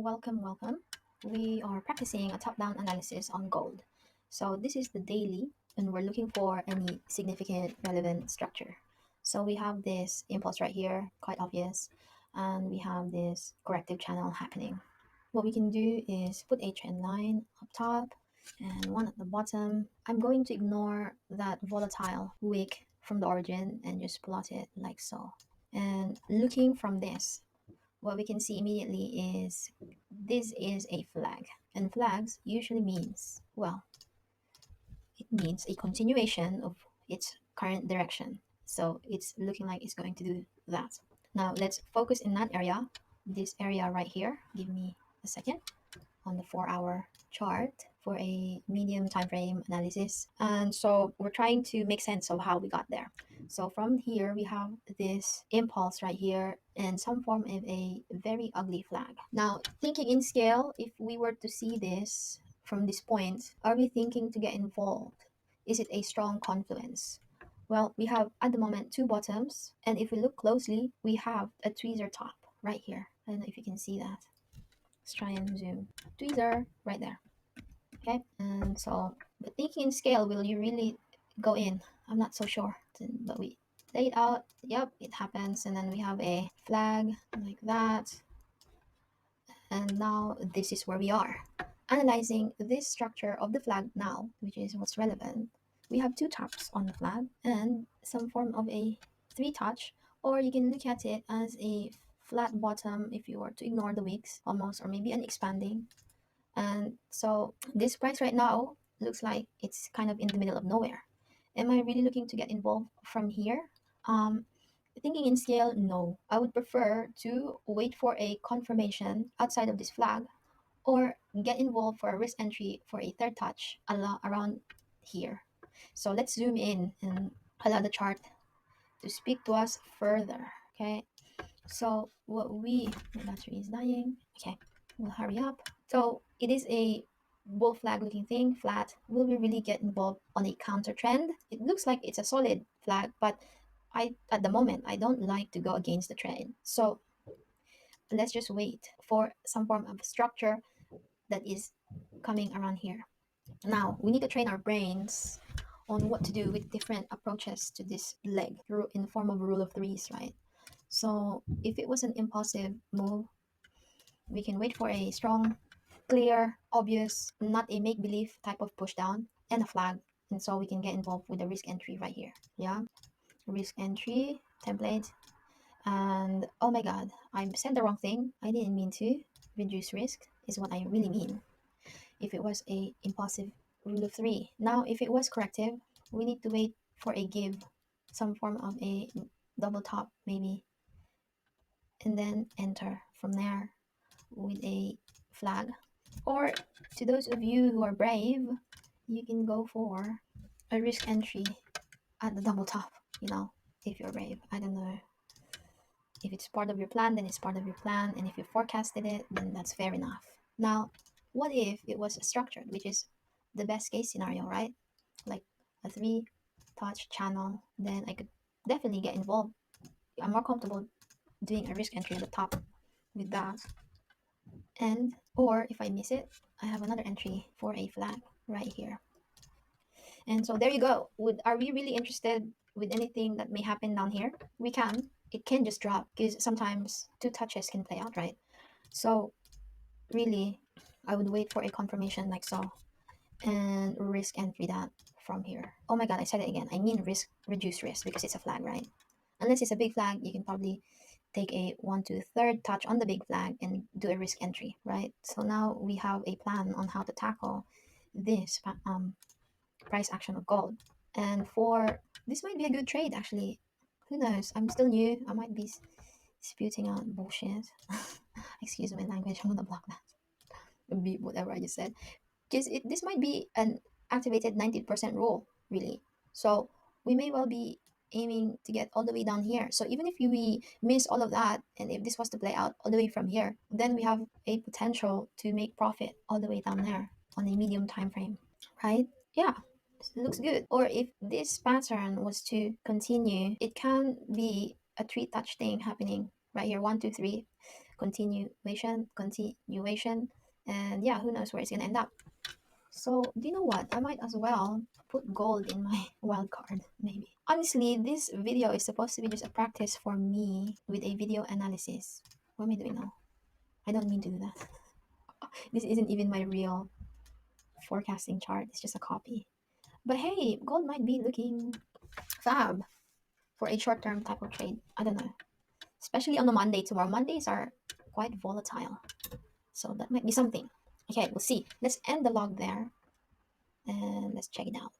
welcome. We are practicing a top-down analysis on gold. So this is the daily, and we're looking for any significant relevant structure. So we have this impulse right here, quite obvious, and we have this corrective channel happening. What we can do is put a trend line up top and one at the bottom. I'm going to ignore that volatile wick from the origin and just plot it like so. And looking from this, what we can see immediately is this is a flag, and flags usually means, well, it means a continuation of its current direction. So it's looking like it's going to do that. Now let's focus in that area, this area right here. Give me a second. On the 4-hour chart for a medium time frame analysis. And so we're trying to make sense of how we got there. So from here, we have this impulse right here and some form of a very ugly flag. Now, thinking in scale, if we were to see this from this point, are we thinking to get involved? Is it a strong confluence? Well, we have at the moment two bottoms, and if we look closely, we have a tweezer top right here. I don't know if you can see that. Let's try and zoom. Tweezer right there. Okay, and so, but thinking in scale, will you really go in? I'm not so sure, but we lay it out. Yep, it happens, and then we have a flag like that, and now this is where we are analyzing this structure of the flag now, which is what's relevant. We have two taps on the flag and some form of a three touch, or you can look at it as a flat bottom if you were to ignore the wicks almost, or maybe an expanding. And so this price right now looks like it's kind of in the middle of nowhere. Am I really looking to get involved from here? Um, Thinking in scale, no. I would prefer to wait for a confirmation outside of this flag or get involved for a risk entry for a third touch around here. So let's zoom in and allow the chart to speak to us further. Okay, so my battery is dying. Okay, we'll hurry up. So it is a bull flag looking thing, flat. Will we really get involved on a counter trend? It looks like it's a solid flag, but at the moment I don't like to go against the trend. So let's just wait for some form of structure that is coming around here. Now we need to train our brains on what to do with different approaches to this leg in the form of a rule of threes, right? So if it was an impulsive move, we can wait for a strong, clear, obvious, not a make-believe type of push down and a flag. And so we can get involved with the risk entry right here. Yeah, risk entry template. And oh my god, I said the wrong thing. I didn't mean to. Reduce risk is what I really mean. If it was a impulsive rule of three. Now, if it was corrective, we need to wait for a give, some form of a double top maybe, and then enter from there with a flag. Or to those of you who are brave, you can go for a risk entry at the double top, if you're brave. I don't know. If it's part of your plan, then it's part of your plan. And if you forecasted it, then that's fair enough. Now, what if it was structured, which is the best case scenario, right? Like a three touch channel, then I could definitely get involved. I'm more comfortable doing a risk entry at the top with that. And, or if I miss it, I have another entry for a flag right here. And so there you go. Are we really interested with anything that may happen down here? We can. It can just drop because sometimes two touches can play out, right? So really, I would wait for a confirmation like so and risk entry that from here. Oh my god, I said it again. I mean reduce risk because it's a flag, right? Unless it's a big flag, you can probably take a 1 to 3rd touch on the big flag and do a risk entry, right? So now we have a plan on how to tackle this price action of gold. And for this might be a good trade actually. Who knows? I'm still new. I might be spewing out bullshit. Excuse my language. I'm gonna block that. Beep whatever I just said. Because this might be an activated 90% rule, really. So we may well be aiming to get all the way down here. So even if we miss all of that, and if this was to play out all the way from here, then we have a potential to make profit all the way down there on a medium time frame, right? Yeah, it looks good. Or if this pattern was to continue, it can be a three touch thing happening right here, 1 2 3, continuation, and yeah, who knows where it's gonna end up. So do you know what? I might as well put gold in my wild card, maybe. Honestly, this video is supposed to be just a practice for me with a video analysis. What am I doing now? I don't mean to do that. This isn't even my real forecasting chart. It's just a copy. But hey, gold might be looking fab for a short-term type of trade. I don't know. Especially on a Monday tomorrow. Mondays are quite volatile. So that might be something. Okay, we'll see. Let's end the log there and let's check it out.